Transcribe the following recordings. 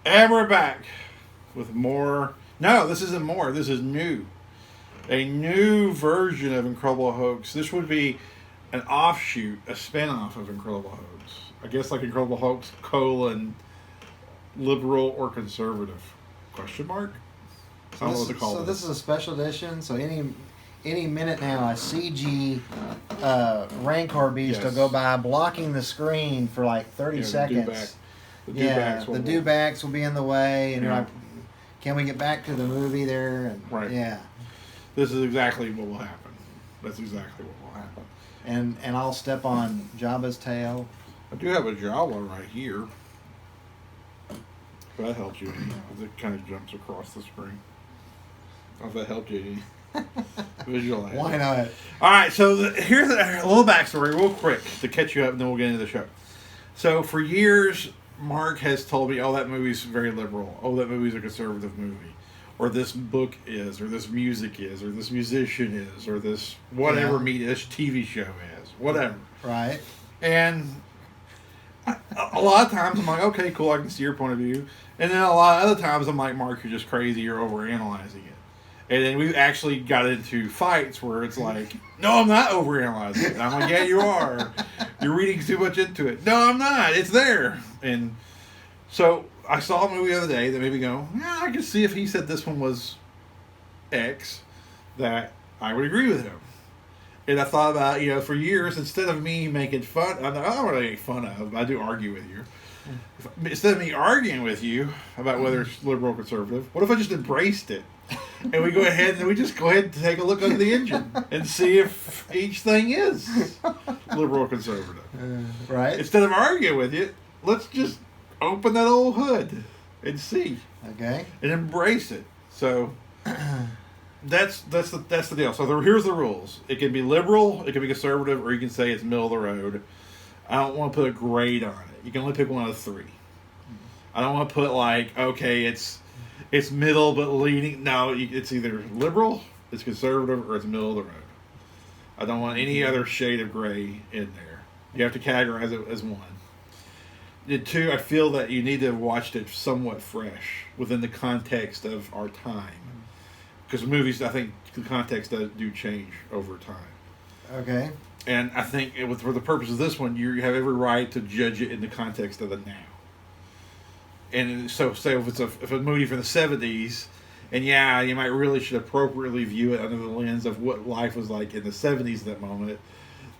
And we're back with more. No, this isn't more. This is new. A new version of Incredible Hoax. This would be an offshoot, a spin-off of Incredible Hoax. I guess like Incredible Hoax colon liberal or conservative? Question mark. I don't know what to call So it. this is a special edition. So any minute now, a CG Rancor beast Yes. will go by, blocking the screen for like 30 Yeah, seconds. The Yeah, the dewbacks will be in the way, and you're Yeah. like, can we get back to the movie there? And, Right. Yeah. This is exactly what will happen. That's exactly what will happen. And I'll step on Jabba's tail. I do have a Jawa right here. If that helps you any, 'cause it kind of jumps across the screen. I don't know if that helped you any. Visualize. Why not? All right, so here's a little backstory, real quick, to catch you up, and then we'll get into the show. So for years, Mark has told me, "Oh, that movie's very liberal. Oh, that movie's a conservative movie, or this book is, or this music is, or this musician is, or this whatever media, this TV show is, whatever." Right. And a lot of times I'm like, okay, cool, I can see your point of view. And then a lot of other times I'm like, Mark, you're just crazy, you're overanalyzing it. And then we've actually got into fights where it's like, no, I'm not overanalyzing it. And I'm like, yeah, you are. You're reading too much into it. No, I'm not. It's there. And so I saw a movie the other day that made me go, yeah, I could see if he said this one was X, that I would agree with him. And I thought about, for years, instead of me making fun, I don't really make fun of, I do argue with you. Instead of me arguing with you about whether it's liberal or conservative, what if I just embraced it? And we go ahead and we just go ahead and take a look under the engine and see if each thing is liberal or conservative. Right. Instead of arguing with you, let's just open that old hood and see. Okay. And embrace it. So that's the deal. So here's the rules. It can be liberal, it can be conservative, or you can say it's middle of the road. I don't want to put a grade on it. You can only pick one out of three. I don't want to put like, okay, it's middle but leaning. No, it's either liberal, it's conservative, or it's middle of the road. I don't want any other shade of gray in there. You have to categorize it as one. And two, I feel that you need to have watched it somewhat fresh within the context of our time. Because movies, I think the context do change over time. Okay. And I think for the purpose of this one, you have every right to judge it in the context of the now. And so, say if a movie from the 70s, and yeah, you might really should appropriately view it under the lens of what life was like in the 70s at that moment.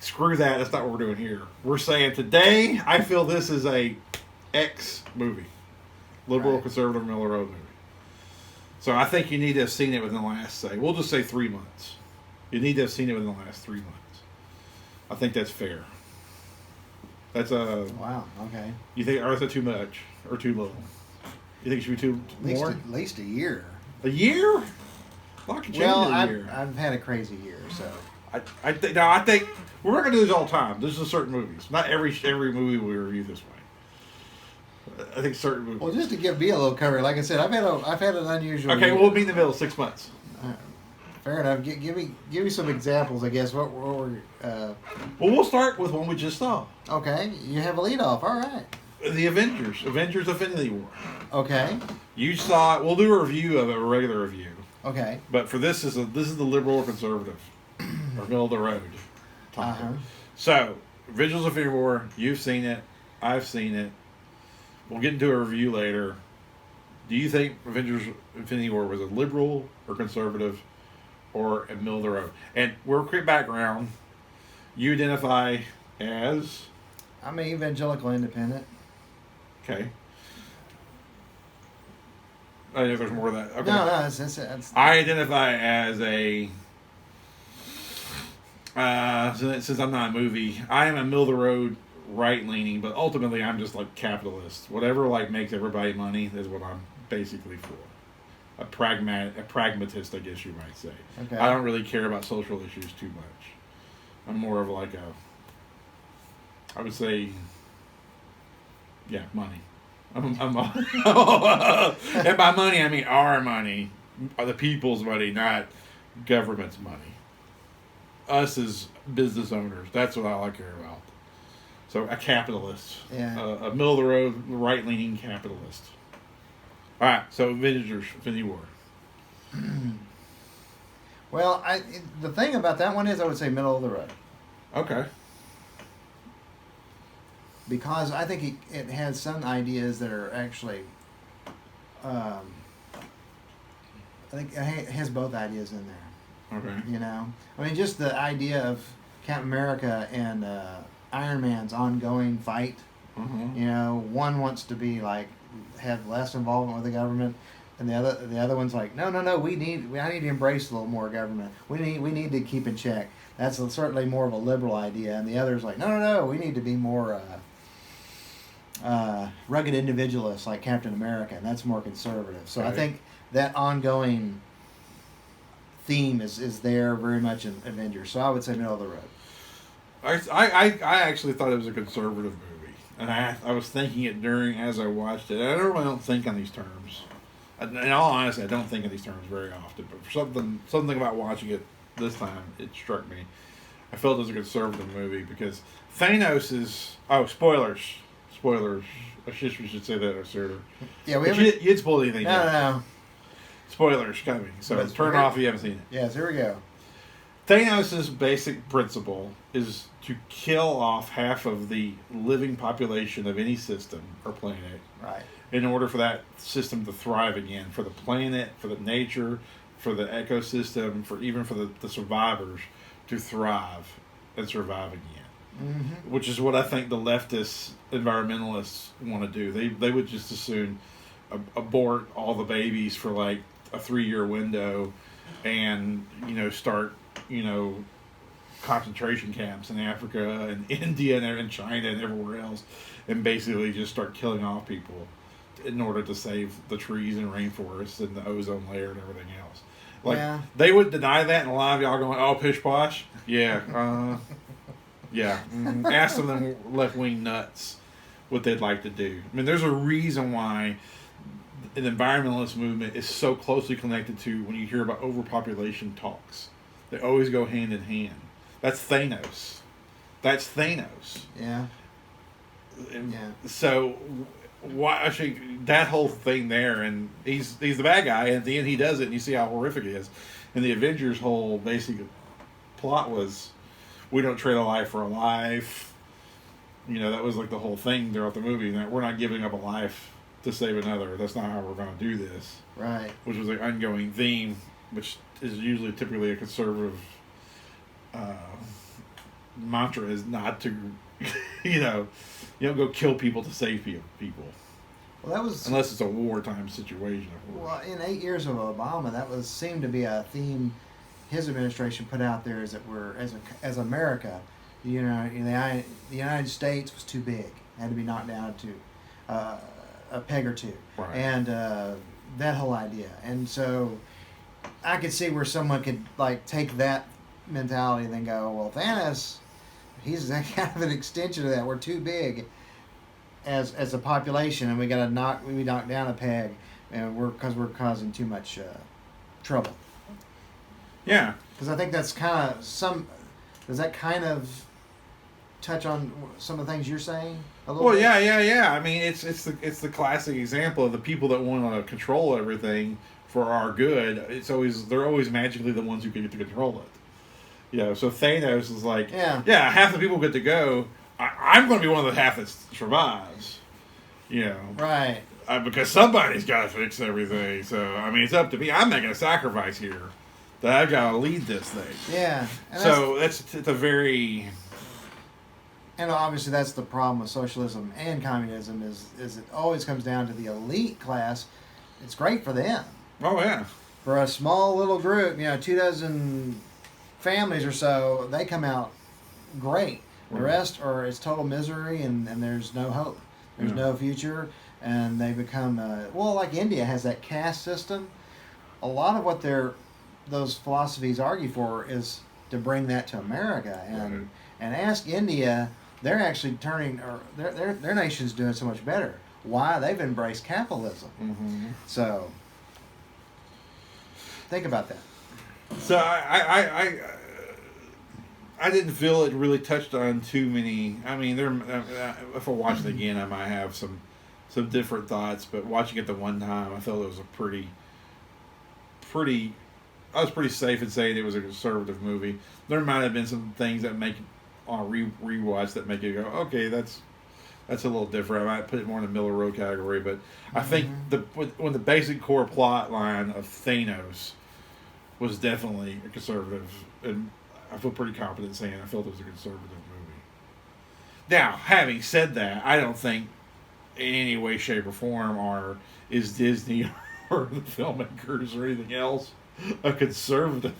Screw that. That's not what we're doing here. We're saying today, I feel this is a X movie. Liberal, conservative, middle of the road movie. So I think you need to have seen it within the last, we'll just say 3 months. You need to have seen it within the last 3 months. I think that's fair. That's a... Wow, okay. You think, or is that too much? Or too little? You think it should be more? At least a year. A year? Well, I can change it a year. I've had a crazy year, so... I think we're not going to do this all the time. This is certain movies. Not every movie we review this way. I think certain movies. Well, just to give me a little cover, like I said, I've had an unusual. Okay, year. we'll be in the middle. 6 months. Fair enough. Give me some examples, I guess. What were? Well, we'll start with one we just saw. Okay, you have a lead off. All right. The Avengers Infinity War. Okay. You saw it. We'll do a review of it, a regular review. Okay. But for this is the liberal or conservative, or middle of the road topic. Uh-huh. So, Avengers Infinity War. You've seen it. I've seen it. We'll get into a review later. Do you think Avengers Infinity War was a liberal or conservative or a middle of the road? And we're a quick background. You identify as... I'm an evangelical independent. Okay. I know there's more of that. Okay. No, that's I identify as a... since I'm not a movie, I am a middle of the road, right leaning, but ultimately I'm just like capitalist. Whatever like makes everybody money is what I'm basically for. A pragmatist, I guess you might say. Okay. I don't really care about social issues too much. I'm more of like I would say, money. And by money I mean our money, the people's money, not government's money. Us as business owners, that's what I care about. So a capitalist, Yeah. A middle of the road, right leaning capitalist. All right, so Avengers: Infinity War. Well, the thing about that one is I would say middle of the road. Okay. Because I think it has some ideas that are actually, I think it has both ideas in there. Okay. You know, I mean, just the idea of Captain America and Iron Man's ongoing fight. Mm-hmm. You know, one wants to be like have less involvement with the government, and the other one's like, no, I need to embrace a little more government. We need to keep in check. That's certainly more of a liberal idea, and the other's like, no, we need to be more rugged individualists like Captain America, and that's more conservative. So right. I think that ongoing theme is there very much in Avengers. So I would say middle of the road. I actually thought it was a conservative movie, and I was thinking it as I watched it. I normally don't think on these terms. In all honesty, I don't think in these terms very often. But for something about watching it this time, it struck me. I felt it was a conservative movie because Thanos is spoilers. I should say that sooner. Yeah, you'd spoil anything. No. Spoilers coming. So turn it off if you haven't seen it. Yes, here we go. Thanos' basic principle is to kill off half of the living population of any system or planet. Right. In order for that system to thrive again, for the planet, for the nature, for the ecosystem, even for the survivors to thrive and survive again. Mm-hmm. Which is what I think the leftist environmentalists want to do. They would just as soon abort all the babies for like a 3-year window and start concentration camps in Africa and India and China and everywhere else, and basically just start killing off people in order to save the trees and rainforests and the ozone layer and everything else. Like they would deny that, and a lot of y'all going, "Oh, pish posh, yeah, yeah." Ask some of them left wing nuts what they'd like to do. I mean, there's a reason why an environmentalist movement is so closely connected to when you hear about overpopulation talks. They always go hand in hand. That's Thanos. Yeah. So, why actually that whole thing there, and he's the bad guy, and at the end he does it, and you see how horrific it is. And the Avengers' whole basic plot was, we don't trade a life for a life. That was like the whole thing throughout the movie. That we're not giving up a life to save another. That's not how we're going to do this. Right. Which was an ongoing theme, which is usually typically a conservative mantra, is not to, you don't go kill people to save people. Well, that was unless it's a wartime situation. Well, in 8 years of Obama, that seemed to be a theme his administration put out there, is that we're as America, the United States was too big, had to be knocked down to a peg or two, right. And that whole idea, and so I could see where someone could like take that mentality and then go, well, Thanos, he's kind of an extension of that. We're too big as a population, and we knock down a peg, and because we're causing too much trouble. Yeah, because I think that's kind of does that kind of touch on some of the things you're saying a little bit? Yeah. I mean, it's the classic example of the people that want to control everything for our good. They're always magically the ones who get to control it. So Thanos is like, half the people get to go. I'm going to be one of the half that survives. Right. Because somebody's got to fix everything. So I mean, it's up to me. I'm making a sacrifice here that I've got to lead this thing. Yeah. And it's a very. And obviously that's the problem with socialism and communism is it always comes down to the elite class. It's great for them. Oh, yeah. For a small little group, 24 families or so, they come out great. The rest it's total misery, and there's no hope. There's no future, and they become, like India has that caste system. A lot of what those philosophies argue for is to bring that to America. And ask India, they're actually their nation's doing so much better. Why? They've embraced capitalism. Mm-hmm. So think about that. So I didn't feel it really touched on too many. I mean, if I watch it again, I might have some some different thoughts, but watching it the one time, I felt it was a pretty. I was pretty safe in saying it was a conservative movie. There might have been some things that make on a rewatch that make you go, okay, that's a little different. I might put it more in the middle of the road category, but I think when the basic core plot line of Thanos was definitely a conservative, and I feel pretty confident saying I felt it was a conservative movie. Now, having said that, I don't think in any way, shape, or form is Disney or the filmmakers or anything else a conservative.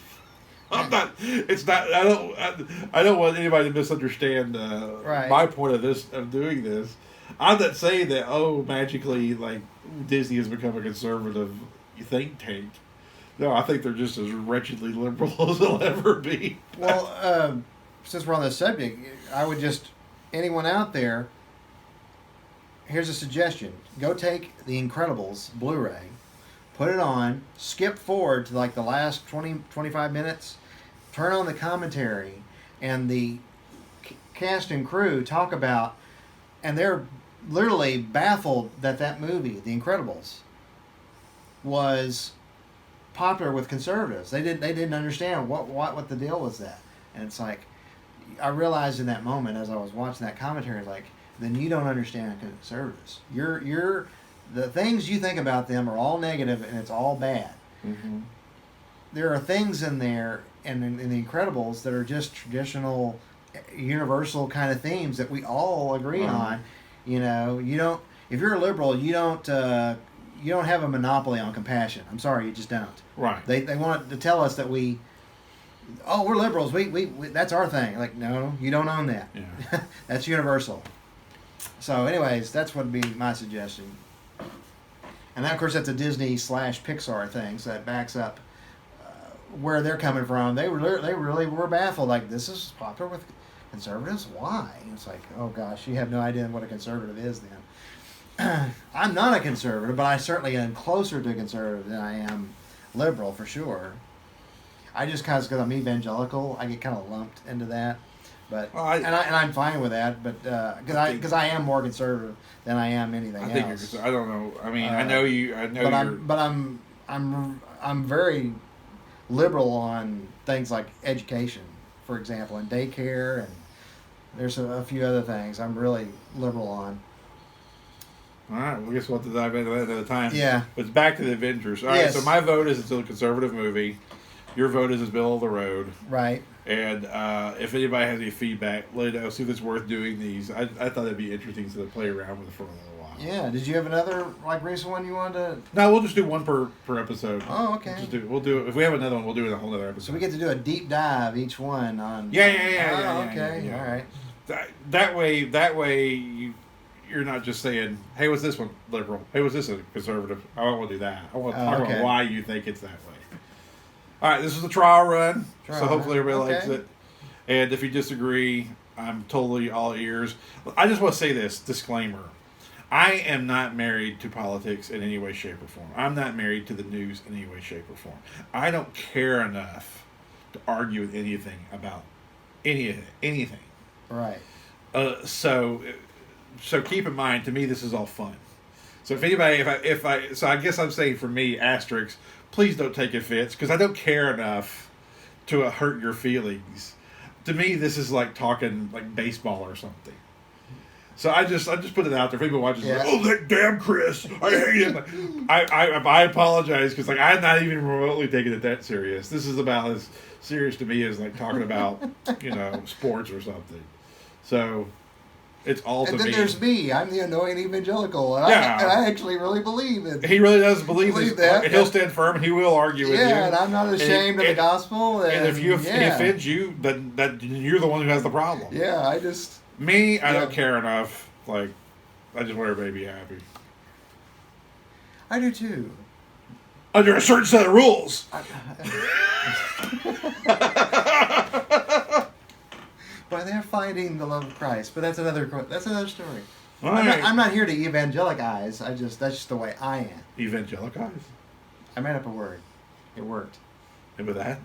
I'm not. It's not. I don't want anybody to misunderstand my point of doing this. I'm not saying that magically like Disney has become a conservative think tank. No, I think they're just as wretchedly liberal as they'll ever be. Well, since we're on this subject, I would just anyone out there. Here's a suggestion: go take the Incredibles Blu-ray. Put it on, skip forward to like the last 20, 25 minutes, turn on the commentary, and the cast and crew talk about, and they're literally baffled that movie, The Incredibles, was popular with conservatives. They didn't understand what the deal was that. And it's like, I realized in that moment as I was watching that commentary, like, then you don't understand conservatives. You're the things you think about them are all negative and it's all bad. Mm-hmm. There are things in there and in The Incredibles that are just traditional, universal kind of themes that we all agree on. You know, you don't. If you're a liberal, you don't have a monopoly on compassion. I'm sorry, you just don't. Right. They want to tell us that we're liberals. We that's our thing. Like, no, you don't own that. Yeah. That's universal. So, anyways, that's what would be my suggestion. And that, of course, that's a Disney / Pixar thing, so that backs up where they're coming from. They really were baffled. Like, this is popular with conservatives? Why? And it's like, oh gosh, you have no idea what a conservative is then. I'm not a conservative, but I certainly am closer to conservative than I am liberal, for sure. I just because I'm evangelical, I get kind of lumped into that. But and I'm fine with that. But because I am more conservative than I am anything else. I think you're. I don't know. I mean, I know you. I know. But I'm very liberal on things like education, for example, and daycare, and there's a few other things I'm really liberal on. All right. Well, I guess we'll have to dive into that another time. Yeah. But it's back to the Avengers. All right. So my vote is it's a conservative movie. Your vote is middle of the road. Right. And if anybody has any feedback, let it know. See if it's worth doing these. I thought it'd be interesting to play around with it for a little while. Yeah. Did you have another recent one you wanted to? No, we'll just do one per episode. Oh, okay. We'll do it. If we have another one, we'll do it in a whole other episode. So we get to do a deep dive each one on. Yeah. Okay. Yeah. All right. That way you're not just saying, "Hey, was this one liberal? Hey, was this a conservative?" I don't want to do that. I want to talk about why you think it's that way. All right, this is a trial run, so hopefully everybody likes it. And if you disagree, I'm totally all ears. I just want to say this, disclaimer. I am not married to politics in any way, shape, or form. I'm not married to the news in any way, shape, or form. I don't care enough to argue with anything about anything. Right. So keep in mind, to me, this is all fun. So if anybody, so I guess I'm saying for me, asterisk, please don't take offense, because I don't care enough to hurt your feelings. To me, this is like talking like baseball or something. So I just put it out there. If people watch it, like, oh, that damn Chris, I hate him. I apologize, because like I'm not even remotely taking it that serious. This is about as serious to me as like talking about sports or something. So it's all to me. And then there's me. I'm the annoying evangelical. And I actually really believe it. He really does believe that. He'll stand firm. He will argue with you. Yeah, and I'm not ashamed of the gospel. And if he offends you, then you're the one who has the problem. Yeah, I don't care enough. Like, I just want everybody to be happy. I do too. Under a certain set of rules. But they're finding the love of Christ. But that's another story. Right. I'm not here to evangelize. That's just the way I am. Evangelize? I made up a word. It worked. And with that,